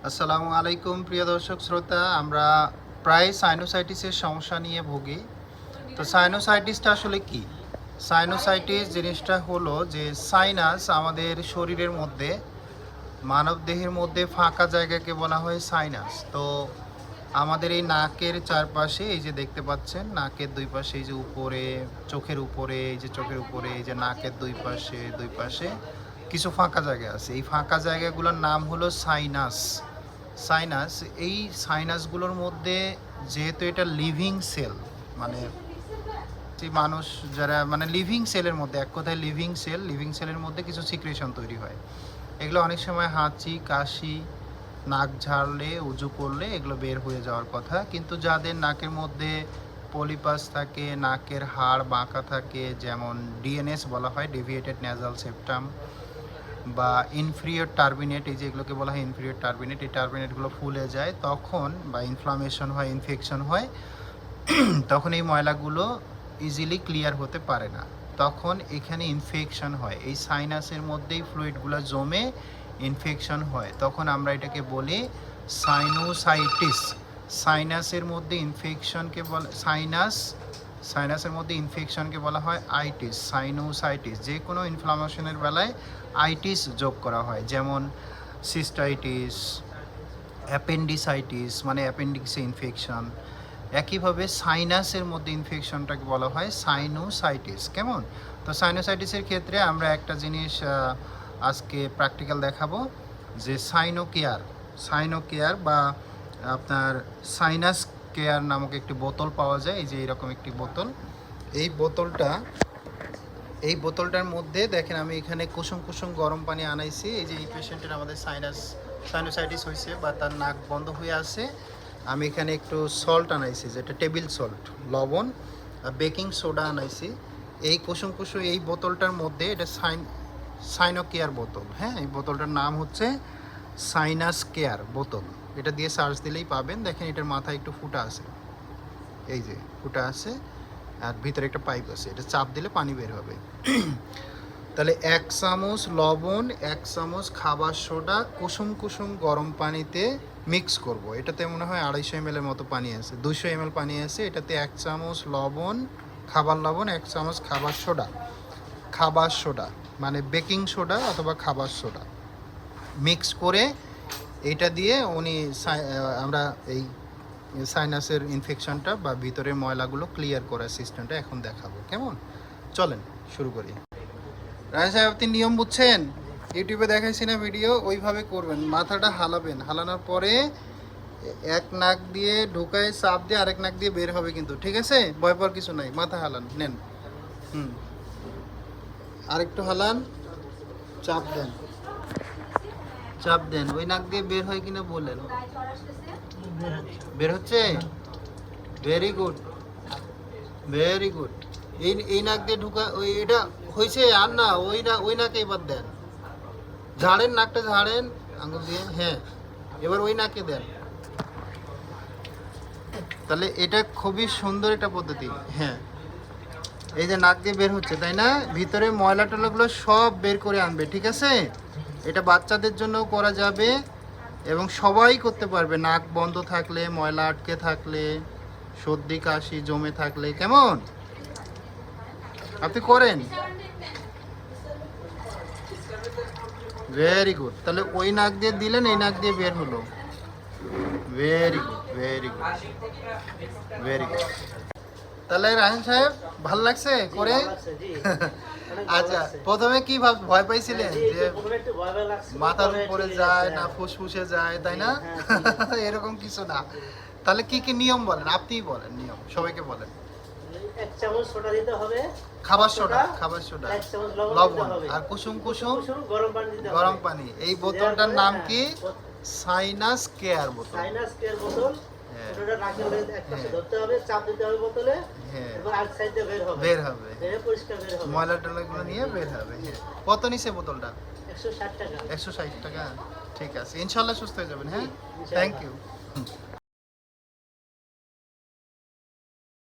আসসালামু আলাইকুম প্রিয় দর্শক শ্রোতা, আমরা প্রায় সাইনোসাইটিসের সমস্যা নিয়ে ভুগি। তো সাইনোসাইটিসটা আসলে কি? সাইনোসাইটিস জিনিসটা হলো যে সাইনাস আমাদের শরীরের মধ্যে, মানব দেহের মধ্যে ফাঁকা জায়গাকে বলা হয় সাইনাস। তো আমাদের এই নাকের চারপাশে, এই যে দেখতে পাচ্ছেন নাকের দুই পাশে, এই যে উপরে চোখের উপরে, এই যে চোখের উপরে, এই যে নাকের দুই পাশে কিছু ফাঁকা জায়গা আছে। এই ফাঁকা জায়গাগুলোর নাম হলো সাইনাস। সাইনাস, এই সাইনাসগুলোর মধ্যে যেহেতু এটা লিভিং সেল, মানে যে মানুষ যারা মানে লিভিং সেলের মধ্যে, এক কথায় লিভিং সেলের মধ্যে কিছু সিক্রেশন তৈরি হয়। এগুলো অনেক সময় হাঁচি, কাশি, নাক ঝাড়লে, উজু করলে এগুলো বের হয়ে যাওয়ার কথা। কিন্তু যাদের নাকের মধ্যে পলিপাস থাকে, নাকের হাড় বাঁকা থাকে, যেমন ডিএনএস বলা হয়, ডেভিয়েটেড ন্যাজাল সেপ্টাম, বা ইনফিরিয়র টার্বিনেট, এই যে এগুলোকে বলা হয় ইনফিরিয়র টার্বিনেট, এই টার্বিনেটগুলো ফুলে যায় তখন, বা ইনফ্লামেশন হয়, ইনফেকশন হয়, তখন এই ময়লাগুলো ইজিলি ক্লিয়ার হতে পারে না। তখন এখানে ইনফেকশন হয়, এই সাইনাসের মধ্যেই ফ্লুইডগুলো জমে ইনফেকশন হয়, তখন আমরা এটাকে বলি সাইনোসাইটিস। সাইনাসের মধ্যে ইনফেকশনকে বলে সাইনাসের মধ্যে ইনফেকশনকে বলা হয় আইটিস, সাইনোসাইটিস। যে কোনো ইনফ্লামেশনের বেলায় আইটিস যোগ করা হয়, যেমন সিস্টাইটিস, অ্যাপেন্ডিসাইটিস মানে অ্যাপেন্ডিক্সে ইনফেকশন। একইভাবে সাইনাসের মধ্যে ইনফেকশনটাকে বলা হয় সাইনোসাইটিস। কেমন? তো সাইনোসাইটিসের ক্ষেত্রে আমরা একটা জিনিস আজকে প্র্যাকটিক্যাল দেখাবো, যে সাইনো কেয়ার বা আপনার সাইনাস কেয়ার নামক একটি বোতল পাওয়া যায়। এই যে এরকম একটি বোতল, এই বোতলটার মধ্যে দেখেন আমি এখানে কুসুম কুসুম গরম পানি আনাইছি। এই যে এই পেশেন্টের আমাদের সাইনোসাইটিস হয়েছে বা তার নাক বন্ধ হয়ে আছে, আমি এখানে একটু সল্ট আনাইছি, যেটা টেবিল সল্ট, লবণ, বেকিং সোডা আনাইছি। এই কুসুম কুসুম এই বোতলটার মধ্যে, এটা সাইনো কেয়ার বোতল, হ্যাঁ, এই বোতলটার নাম হচ্ছে সাইনাস কেয়ার বোতল। এটা দিয়ে সার্চ দিলেই পাবেন। দেখেন এটার মাথায় একটু ফুটা আছে, এই যে ফুটা আছে, আর ভিতরে একটা পাইপ আছে, এটা চাপ দিলে পানি বের হবে। তাহলে 1 চামচ লবণ, 1 চামচ খাবার সোডা কুসুম কুসুম গরম পানিতে মিক্স করব। এটাতে মনে হয় 250 ml এর মতো পানি আছে, 200 ml পানি আছে। এটাতে 1 চামচ লবণ, খাবার লবণ, 1 চামচ খাবার সোডা মানে বেকিং সোডা অথবা খাবার সোডা মিক্স করে এটা দিয়ে আমরা এই সাইনাসের ইনফেকশনটা বা ভিতরের ময়লাগুলো ক্লিয়ার করার সিস্টেমটা এখন দেখাবো। কেমন? চলেন শুরু করি। রায় সাহেব, আপনি নিয়ম বুঝছেন? ইউটিউবে দেখাইছি না ভিডিও, ওইভাবে করবেন। মাথাটা হালাবেন, হালানোর পরে এক নাক দিয়ে ঢোকায় চাপ দিয়ে আরেক নাক দিয়ে বের হবে কিন্তু, ঠিক আছে? ভয় পাওয়ার কিছু নাই, মাথা হালান, নেন। আরেকটু হালান, চাপ দেন, ওই নাক দিয়ে বের হয় কিনা বলেন। বের হচ্ছে? Very good, very good. এই নাক দিয়ে ঢুকা, ওই এটা হয়েছে আর না, ওই নাকে এবার দেন, ঝাড়েন, নাকটা ঝাড়েন আঙুল দিয়ে, হ্যাঁ, এবার ওই নাকে দেন। তাহলে এটা খুবই সুন্দর একটা পদ্ধতি। হ্যাঁ, এই যে নাক দিয়ে বের হচ্ছে, তাই না? ভিতরে ময়লা টলাগুলো সব বের করে আনবে, ঠিক আছে? এটা বাচ্চাদের জন্য করা যাবে এবং সবাই করতে পারবে। নাক বন্ধ থাকলে, ময়লা আটকে থাকলে, সর্দি কাশি জমে থাকলে। কেমন? আপনি করেন? Very good. তাহলে ওই নাক দিয়ে দিলেন, এই নাক দিয়ে বের হলো। Very good, very good, very good. তাহলে রায়হান সাহেব, ভাল লাগছে করে? আচ্ছা, প্রথমে কি ভয় পাইছিলেন যে মাথার উপরে যায় না ফুসফুসে যায়, তাই না? এরকম কিছু না। তাহলে কি কি নিয়ম বলেন, আপনিই বলেন নিয়ম, সবাইকে বলেন। 1 চামচ সোডা দিতে হবে, খাবার সোডা, 1 চামচ লবণ, আর কুসুম কুসুম গরম পানি। এই বোতলটার নাম কি? সাইনাস কেয়ার বোতল। সাইনাস কেয়ার বোতল। সোডাটা নাকের মধ্যে এক পাশে ধরতে হবে, চাপ দিতে হবে বোতলে, এবার আরেক সাইডে বের হবে, পরিষ্কার বের হবে, ময়লা টলাগুলো নিয়ে বের হবে। কত নিছে বোতলটা? 160 টাকা। 160 টাকা, ঠিক আছে, ইনশাআল্লাহ সুস্থ হয়ে যাবেন। হ্যাঁ, থ্যাংক ইউ।